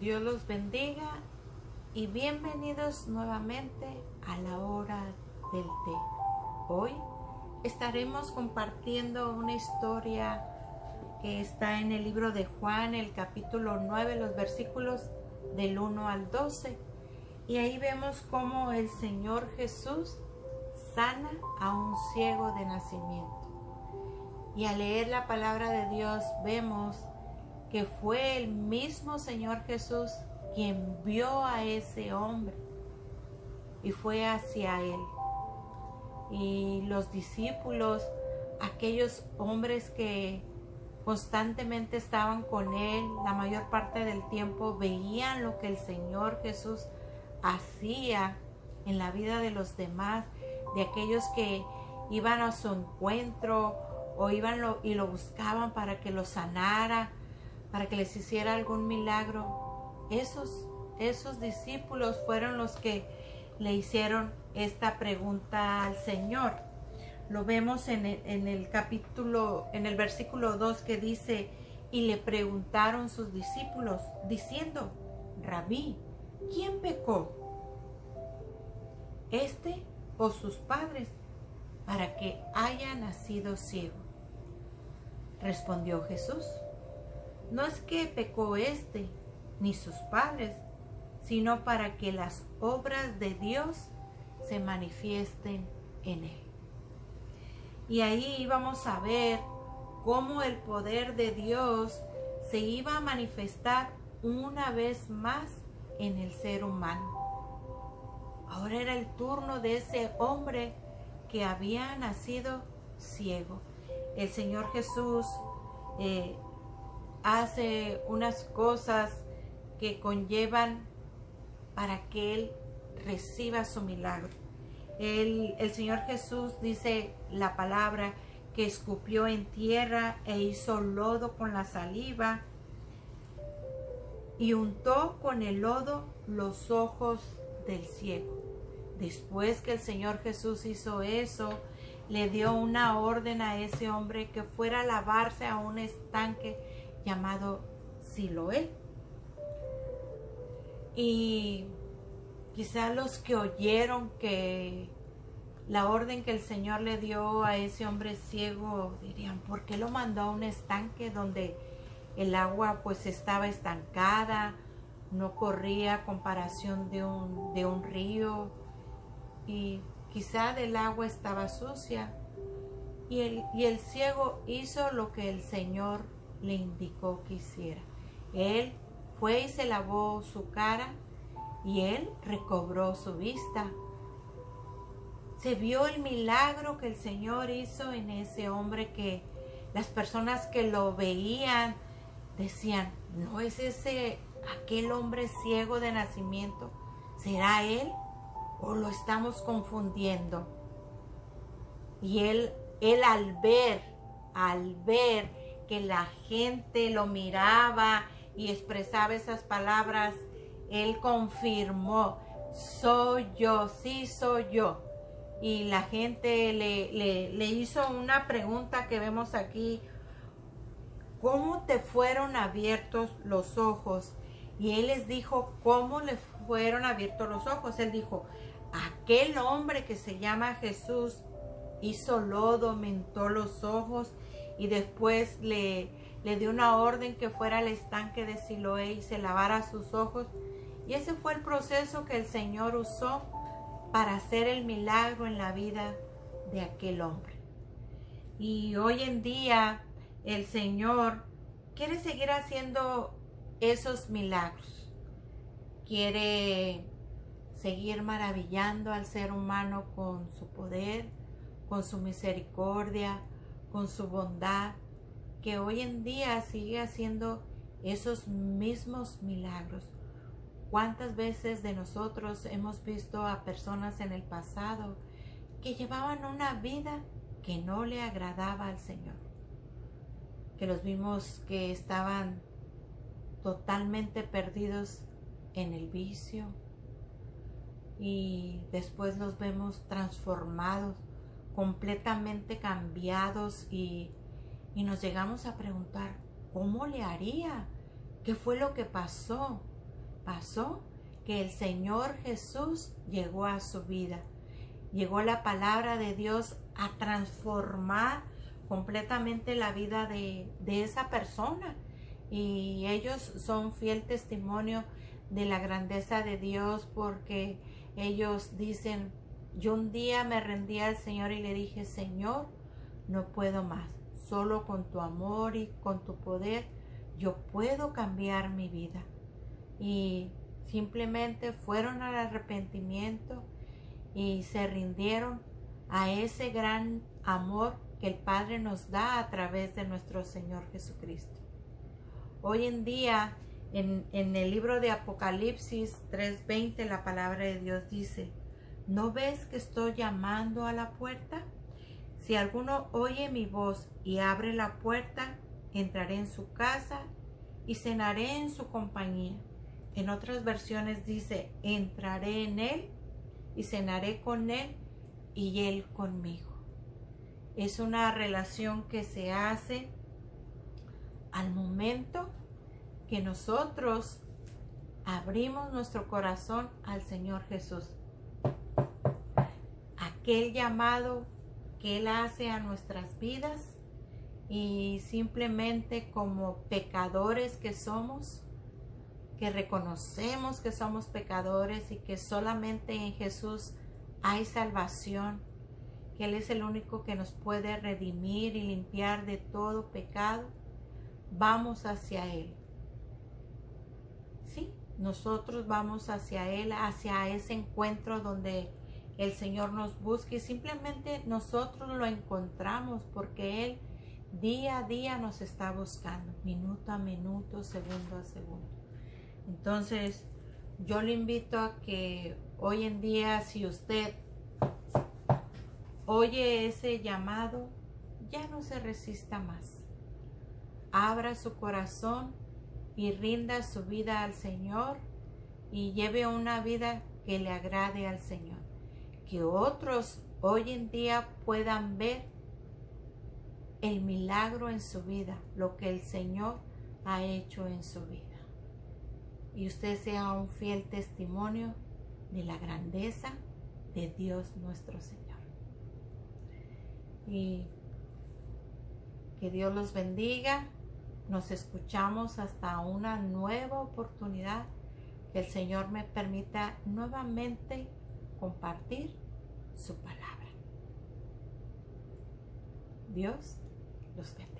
Dios los bendiga y bienvenidos nuevamente a la hora del té. Hoy estaremos compartiendo una historia que está en el libro de Juan, el capítulo 9, los versículos del 1 al 12. Y ahí vemos cómo el Señor Jesús sana a un ciego de nacimiento. Y al leer la palabra de Dios vemos que fue el mismo Señor Jesús quien vio a ese hombre y fue hacia él. Y los discípulos, aquellos hombres que constantemente estaban con él, la mayor parte del tiempo veían lo que el Señor Jesús hacía en la vida de los demás, de aquellos que iban a su encuentro o iban y lo buscaban para que lo sanara, para que les hiciera algún milagro. Esos discípulos fueron los que le hicieron esta pregunta al Señor. Lo vemos en el capítulo, en el versículo 2 que dice: y le preguntaron sus discípulos diciendo: Rabí, ¿quién pecó? ¿Este o sus padres, para que haya nacido ciego? Respondió Jesús: no es que pecó este ni sus padres, sino para que las obras de Dios se manifiesten en él. Y ahí íbamos a ver cómo el poder de Dios se iba a manifestar una vez más en el ser humano. Ahora era el turno de ese hombre que había nacido ciego. El Señor Jesús hace unas cosas que conllevan para que él reciba su milagro. El Señor Jesús, dice la palabra, que escupió en tierra e hizo lodo con la saliva y untó con el lodo los ojos del ciego. Después que el Señor Jesús hizo eso, le dio una orden a ese hombre que fuera a lavarse a un estanque llamado Siloé. Y quizá los que oyeron que la orden que el Señor le dio a ese hombre ciego dirían: ¿por qué lo mandó a un estanque donde el agua pues estaba estancada, no corría a comparación de un río, y quizá del agua estaba sucia? Y el ciego hizo lo que el Señor le indicó que hiciera. Él fue y se lavó su cara y él recobró su vista. Se vio el milagro que el Señor hizo en ese hombre, que las personas que lo veían decían: ¿no es ese aquel hombre ciego de nacimiento? ¿Será él o lo estamos confundiendo? Y él al ver que la gente lo miraba y expresaba esas palabras, él confirmó: soy yo, sí soy yo. Y la gente le hizo una pregunta que vemos aquí: ¿cómo te fueron abiertos los ojos? Y él les dijo cómo le fueron abiertos los ojos. Él dijo: aquel hombre que se llama Jesús hizo lodo, me untó los ojos y después le dio una orden que fuera al estanque de Siloé y se lavara sus ojos. Y ese fue el proceso que el Señor usó para hacer el milagro en la vida de aquel hombre. Y hoy en día el Señor quiere seguir haciendo esos milagros. Quiere seguir maravillando al ser humano con su poder, con su misericordia, con su bondad, que hoy en día sigue haciendo esos mismos milagros. ¿Cuántas veces de nosotros hemos visto a personas en el pasado que llevaban una vida que no le agradaba al Señor? Que los vimos que estaban totalmente perdidos en el vicio y después los vemos transformados, completamente cambiados, y nos llegamos a preguntar: ¿cómo le haría? ¿Qué fue lo que pasó? pasó que el Señor Jesús llegó a su vida. Llegó la palabra de Dios a transformar completamente la vida de esa persona. Y ellos son fiel testimonio de la grandeza de Dios, porque ellos dicen: yo un día me rendí al Señor y le dije: Señor, no puedo más. Solo con tu amor y con tu poder yo puedo cambiar mi vida. Y simplemente fueron al arrepentimiento y se rindieron a ese gran amor que el Padre nos da a través de nuestro Señor Jesucristo. Hoy en día, en el libro de Apocalipsis 3:20, la palabra de Dios dice: ¿no ves que estoy llamando a la puerta? Si alguno oye mi voz y abre la puerta, entraré en su casa y cenaré en su compañía. En otras versiones dice: entraré en él y cenaré con él y él conmigo. Es una relación que se hace al momento que nosotros abrimos nuestro corazón al Señor Jesús. Aquel llamado que Él hace a nuestras vidas, y simplemente como pecadores que somos, que reconocemos que somos pecadores y que solamente en Jesús hay salvación, que Él es el único que nos puede redimir y limpiar de todo pecado, vamos hacia Él. Sí, nosotros vamos hacia Él, hacia ese encuentro donde el Señor nos busca, y simplemente nosotros lo encontramos porque Él día a día nos está buscando, minuto a minuto, segundo a segundo. Entonces, yo le invito a que hoy en día, si usted oye ese llamado, ya no se resista más. Abra su corazón y rinda su vida al Señor y lleve una vida que le agrade al Señor. Que otros hoy en día puedan ver el milagro en su vida, lo que el Señor ha hecho en su vida. Y usted sea un fiel testimonio de la grandeza de Dios nuestro Señor. Y que Dios los bendiga. Nos escuchamos hasta una nueva oportunidad. Que el Señor me permita nuevamente compartir su palabra. Dios los bendiga.